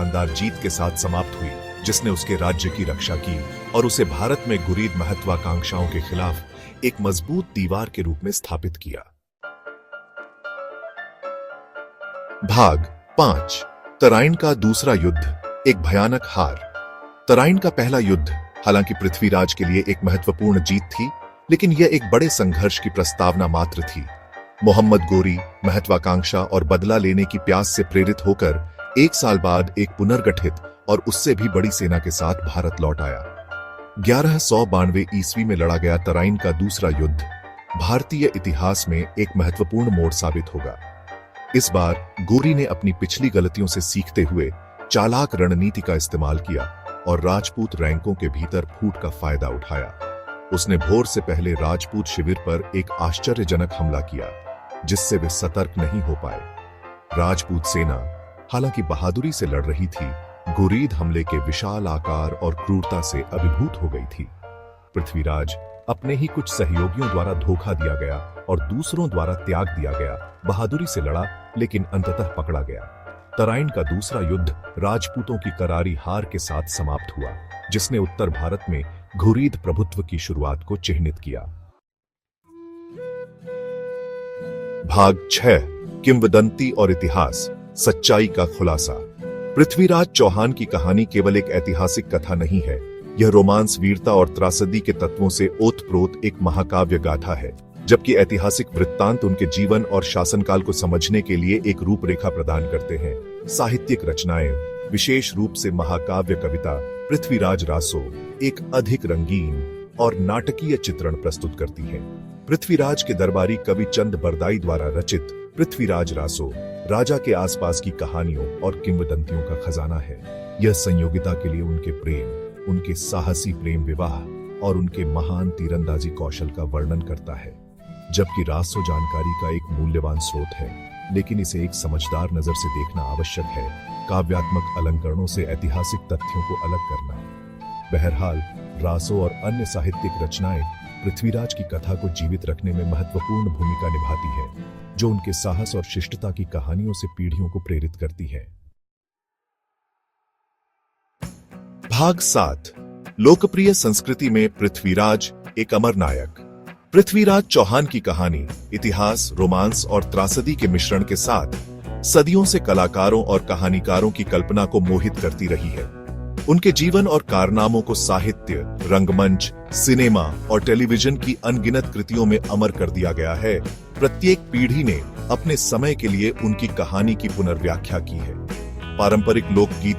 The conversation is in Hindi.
शानदार जीत के साथ समाप्त हुई, जिसने उसके राज्य की रक्षा की और उसे भारत में गुरीद महत्वाकांक्षाओं के खिलाफ एक मजबूत दीवार के रूप में स्थापित किया। भाग 5 तराइन का दूसरा युद्ध, एक भयानक हार। तराइन का पहला युद्ध हालांकि पृथ्वीराज के लिए एक महत्वपूर्ण जीत थी, लेकिन यह एक बड़े संघर्ष की प्रस्तावना मात्र थी। मोहम्मद गोरी महत्वाकांक्षा और बदला लेने की प्यास से प्रेरित होकर 1 साल बाद एक पुनर्गठित और उससे भी बड़ी सेना के साथ भारत लौट आया। 1192 ईस्वी में लड़ा गया तराइन का दूसरा युद्ध भारतीय इतिहास में एक महत्वपूर्ण मोड़ साबित होगा। इस बार गोरी ने अपनी पिछली गलतियों से सीखते हुए चालाक रणनीति का इस्तेमाल किया और राजपूत रैंकों के भीतर फूट का फायदा उठाया। उसने भोर से पहले राजपूत शिविर पर एक आश्चर्यजनक हमला किया, जिससे वे सतर्क नहीं हो पाए। राजपूत सेना हालांकि बहादुरी से लड़ रही थी, गुरीद हमले के विशाल आकार और क्रूरता से अभिभूत हो गई थी। पृथ्वीराज अपने ही कुछ सहयोगियों द्वारा धोखा दिया गया और दूसरों द्वारा त्याग दिया गया बहादुरी से लड़ा, लेकिन अंततः पकड़ा गया। तराइन का दूसरा युद्ध राजपूतों की करारी हार के साथ समाप्त हुआ, जिसने उत्तर भारत में घुरीद प्रभुत्व की शुरुआत को चिह्नित किया। भाग 6 किंवदंती और इतिहास, सच्चाई का खुलासा। पृथ्वीराज चौहान की कहानी केवल एक ऐतिहासिक कथा नहीं है, यह रोमांस, वीरता और त्रासदी के तत्वों से ओतप्रोत एक महाकाव्य गाथा है। जबकि ऐतिहासिक वृत्तांत उनके जीवन और शासनकाल को समझने के लिए एक रूपरेखा प्रदान करते हैं, साहित्यिक रचनाएं, विशेष रूप से महाकाव्य कविता पृथ्वीराज रासो, एक अधिक रंगीन और नाटकीय चित्रण प्रस्तुत करती है। पृथ्वीराज के दरबारी कवि चंद बरदाई द्वारा रचित पृथ्वीराज रासो राजा के आसपास की कहानियों और किंवदंतियों का खजाना है। यह संयोगिता के लिए उनके प्रेम, उनके साहसी प्रेम विवाह और उनके महान तीरंदाजी कौशल का वर्णन करता है। जबकि रासो जानकारी का एक मूल्यवान स्रोत है, लेकिन इसे एक समझदार नजर से देखना आवश्यक है, काव्यात्मक अलंकरणों से ऐतिहासिक तथ्यों को अलग करना। बहरहाल, रासो और अन्य साहित्यिक रचनाएं पृथ्वीराज की कथा को जीवित रखने में महत्वपूर्ण भूमिका निभाती है, जो उनके साहस और शिष्टता की कहानियों से पीढ़ियों को प्रेरित करती है। भाग 7 लोकप्रिय संस्कृति में पृथ्वीराज एक अमर नायक। पृथ्वीराज चौहान की कहानी इतिहास, रोमांस और त्रासदी के मिश्रण के साथ सदियों से कलाकारों और कहानीकारों की कल्पना को मोहित करती रही है। उनके जीवन और कारनामों को साहित्य, रंगमंच, सिनेमा और टेलीविजन की अनगिनत कृतियों में अमर कर दिया गया है। प्रत्येक पीढ़ी ने अपने समय के लिए उनकी कहानी की पुनर्व्याख्या की है। पारंपरिक लोकगीत